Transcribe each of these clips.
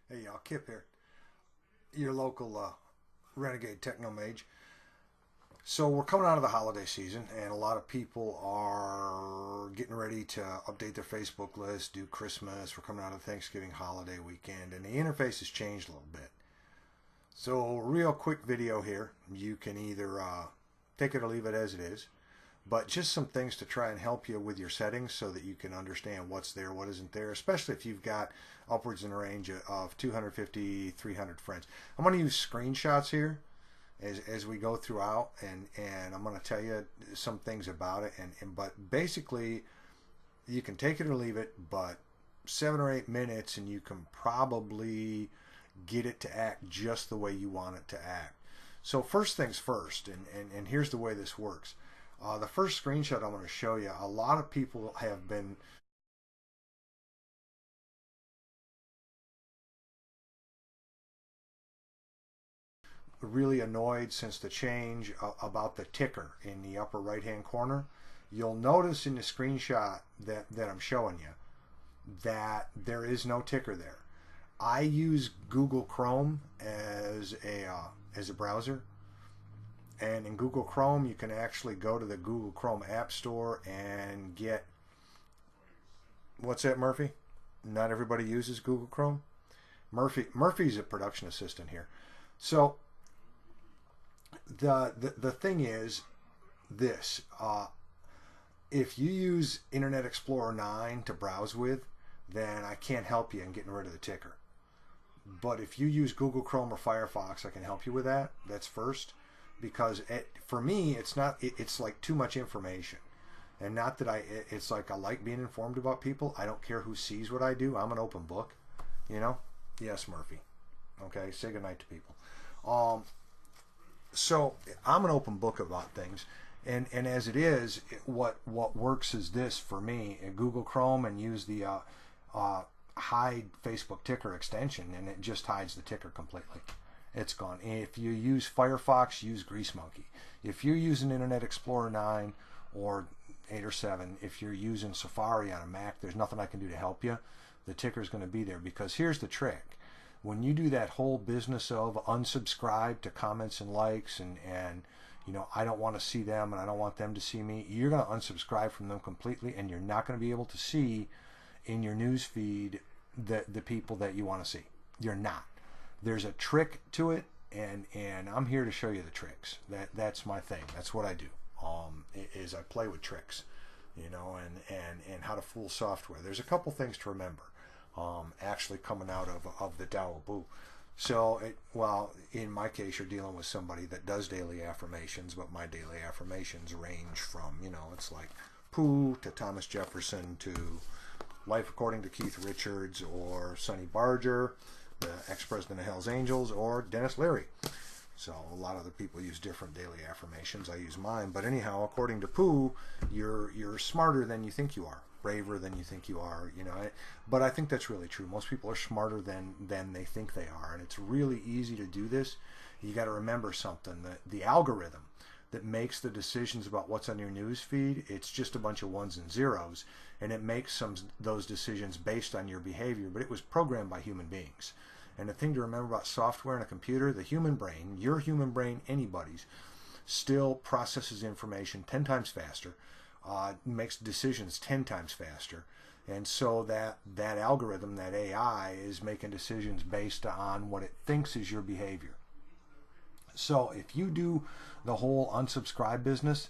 Hey y'all, Kip here, your local renegade techno mage. So we're coming out of the holiday season, and a lot of people are getting ready to update their Facebook list, do Christmas. We're coming out of Thanksgiving holiday weekend, and the interface has changed a little bit. So real quick video here. You can either take it or leave it as it is, but just some things to try and help you with your settings so that you can understand what's there, what isn't there, especially if you've got upwards in a range of 250, 300 friends. I'm going to use screenshots here as we go throughout, and I'm going to tell you some things about it, but basically you can take it or leave it, but 7 or 8 minutes and you can probably get it to act just the way you want it to act. So first things first, and here's the way this works. The first screenshot I'm going to show you, a lot of people have been really annoyed since the change about the ticker in the upper right hand corner. You'll notice in the screenshot that I'm showing you that there is no ticker there. I use Google Chrome as a browser, and in Google Chrome you can actually go to the Google Chrome App Store and get, what's that, Murphy? Not everybody uses Google Chrome. Murphy's a production assistant here. So the thing is this: if you use Internet Explorer 9 to browse with, then I can't help you in getting rid of the ticker. But if you use Google Chrome or Firefox, I can help you with that. That's first, because for me, it's like too much information. And not that it's like I like being informed about people. I don't care who sees what I do. I'm an open book, you know? Yes, Murphy. Okay, say goodnight to people. So I'm an open book about things. And as it is, what works is this for me: Google Chrome, and use the hide Facebook ticker extension, and it just hides the ticker completely. It's gone. If you use Firefox, use Grease Monkey. If you're using Internet Explorer 9 or 8 or 7, if you're using Safari on a Mac, there's nothing I can do to help you. The ticker is going to be there, because here's the trick. When you do that whole business of unsubscribe to comments and likes, and I don't want to see them and I don't want them to see me, you're going to unsubscribe from them completely, and you're not going to be able to see in your news feed the people that you want to see. You're not. There's a trick to it, and I'm here to show you the tricks. That's my thing. That's what I do. Is I play with tricks, and how to fool software. There's a couple things to remember. Actually coming out of the Tao Boo. So, in my case, you're dealing with somebody that does daily affirmations, but my daily affirmations range from, it's like Pooh to Thomas Jefferson to Life According to Keith Richards, or Sonny Barger, the ex-president of Hell's Angels, or Dennis Leary. So a lot of other people use different daily affirmations. I use mine. But anyhow, according to Pooh, you're smarter than you think you are, braver than you think you are. But I think that's really true. Most people are smarter than they think they are, and it's really easy to do this. You got to remember something: that the algorithm that makes the decisions about what's on your news feed, it's just a bunch of ones and zeros, and it makes those decisions based on your behavior. But it was programmed by human beings. And the thing to remember about software and a computer: the human brain, your human brain, anybody's, still processes information 10 times faster, makes decisions 10 times faster. And so that algorithm, that AI, is making decisions based on what it thinks is your behavior. So if you do the whole unsubscribe business,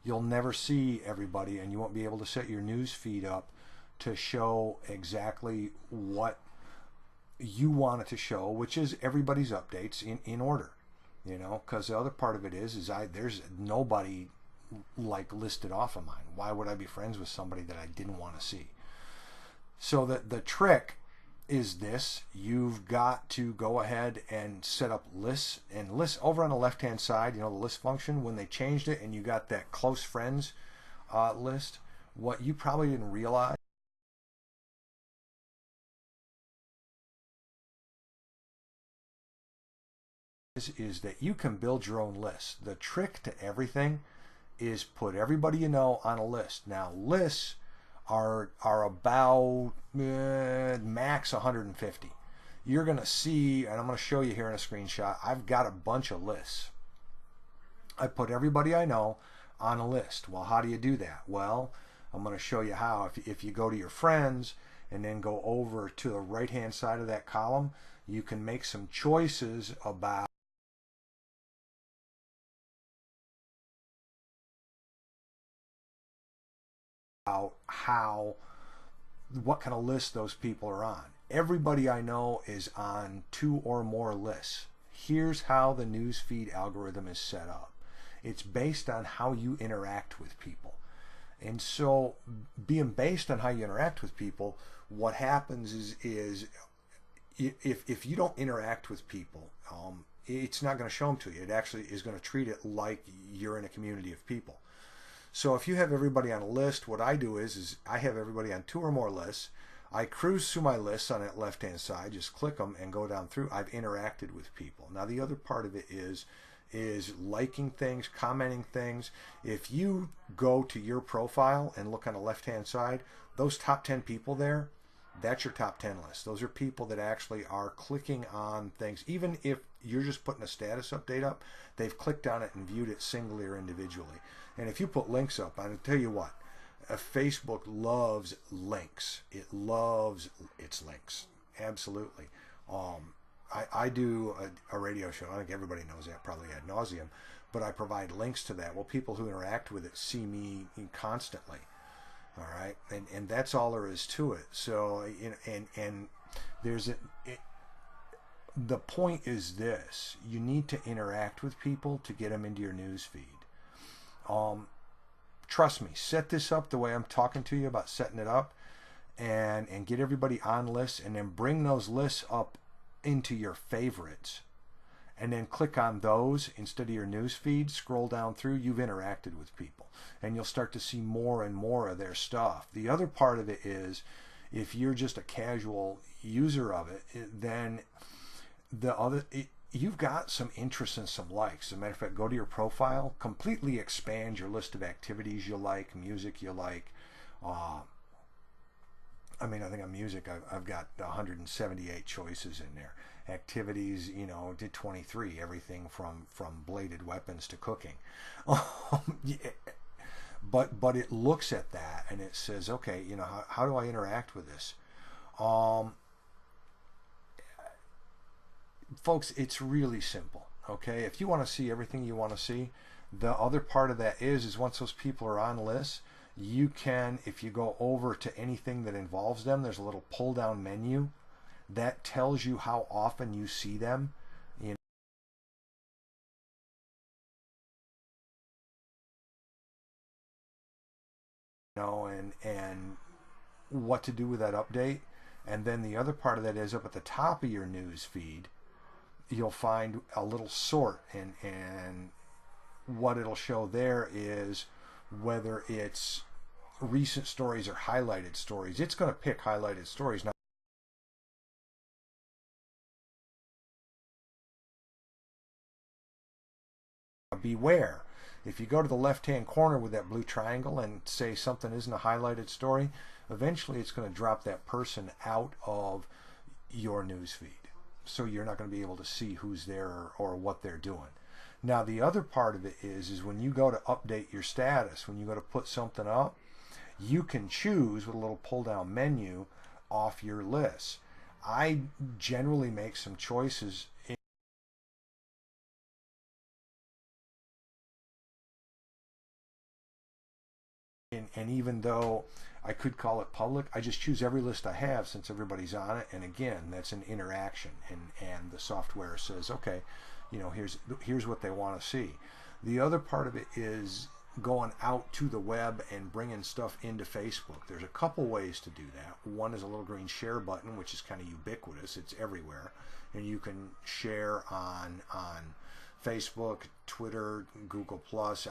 you'll never see everybody, and you won't be able to set your news feed up to show exactly what you want it to show, which is everybody's updates in order. Because the other part of it is there's nobody like listed off of mine. Why would I be friends with somebody that I didn't want to see? So the trick is this: you've got to go ahead and set up lists, and lists over on the left hand side, the list function. When they changed it and you got that close friends list, what you probably didn't realize is that you can build your own list. The trick to everything is put everybody you know on a list. Now, lists are about max 150. you're going to see, and I'm going to show you here in a screenshot, I've got a bunch of lists. I put everybody I know on a list. Well, how do you do that? Well, I'm going to show you how. If you go to your friends and then go over to the right hand side of that column, you can make some choices about what kind of list those people are on. Everybody I know is on 2 or more lists. Here's how the newsfeed algorithm is set up. It's based on how you interact with people. And so being based on how you interact with people, what happens is if you don't interact with people, it's not going to show them to you. It actually is going to treat it like you're in a community of people. So if you have everybody on a list, what I do is I have everybody on 2 or more lists. I cruise through my lists on that left-hand side, just click them and go down through. I've interacted with people. Now the other part of it is liking things, commenting things. If you go to your profile and look on the left-hand side, those top 10 people there, that's your top 10 list. Those are people that actually are clicking on things. Even if you're just putting a status update up, they've clicked on it and viewed it singly or individually. And if you put links up, I'll tell you what, Facebook loves links. It loves its links. Absolutely. I do a radio show. I think everybody knows that, probably ad nauseum, but I provide links to that. Well, people who interact with it see me constantly. All right, and that's all there is to it. So, and there's the point is this: you need to interact with people to get them into your news feed. Trust me, set this up the way I'm talking to you about setting it up, and get everybody on lists, and then bring those lists up into your favorites, and then click on those instead of your news feed. Scroll down through, you've interacted with people, and you'll start to see more and more of their stuff. The other part of it is, if you're just a casual user of it, then you've got some interests and some likes. As a matter of fact, go to your profile, completely expand your list of activities you like, music you like. I think on music, I've got 178 choices in there. Activities, did 23, everything from bladed weapons to cooking. Yeah. But it looks at that and it says, okay, how do I interact with this? Folks, it's really simple. Okay, if you want to see everything you want to see, the other part of that is once those people are on lists, you can, if you go over to anything that involves them, there's a little pull down menu that tells you how often you see them. And what to do with that update. And then the other part of that is up at the top of your news feed, you'll find a little sort, and what it'll show there is whether it's recent stories or highlighted stories. It's going to pick highlighted stories. Now, beware. If you go to the left-hand corner with that blue triangle and say something isn't a highlighted story, eventually it's going to drop that person out of your news feed. So you're not going to be able to see who's there or what they're doing. Now, the other part of it is when you go to update your status, when you go to put something up, you can choose with a little pull-down menu off your list. I generally make some choices and even though I could call it public, I just choose every list I have since everybody's on it. And again, that's an interaction, and the software says, okay, here's what they want to see. The other part of it is going out to the web and bringing stuff into Facebook. There's a couple ways to do that. One is a little green share button, which is kind of ubiquitous. It's everywhere, and you can share on Facebook, Twitter, Google Plus.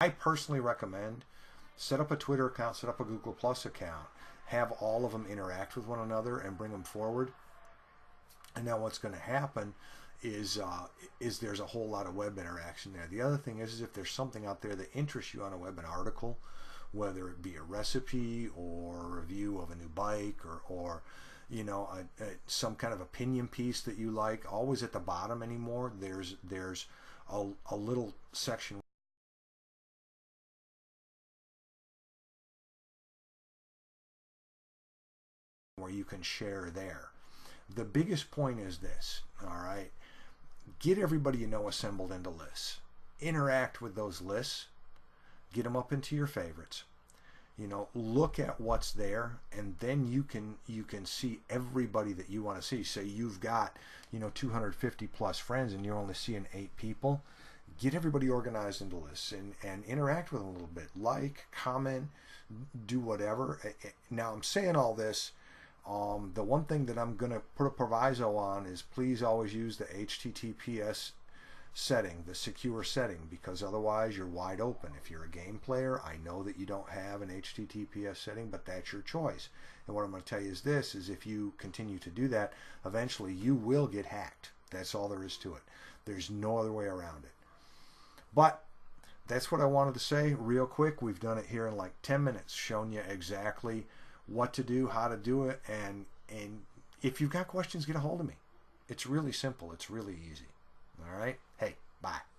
I personally recommend set up a Twitter account, set up a Google Plus account, have all of them interact with one another and bring them forward. And now what's going to happen is there's a whole lot of web interaction there. The other thing is if there's something out there that interests you on a web, an article whether it be a recipe or a review of a new bike, or you know, some kind of opinion piece that you like. Always at the bottom anymore, there's a little section where you can share there. The biggest point is this, all right? Get everybody you know assembled into lists. Interact with those lists. Get them up into your favorites. You know, look at what's there, and then you can see everybody that you want to see. Say you've got, you know, 250 plus friends and you're only seeing 8 people. Get everybody organized into lists and interact with them a little bit. Like, comment, do whatever. Now, I'm saying all this. The one thing that I'm going to put a proviso on is please always use the HTTPS setting, the secure setting, because otherwise you're wide open. If you're a game player, I know that you don't have an HTTPS setting, but that's your choice. And what I'm going to tell you is this, is if you continue to do that, eventually you will get hacked. That's all there is to it. There's no other way around it. But that's what I wanted to say real quick. We've done it here in like 10 minutes, shown you exactly what to do, how to do it, and if you've got questions, get a hold of me. It's really simple. It's really easy. All right? Hey, bye.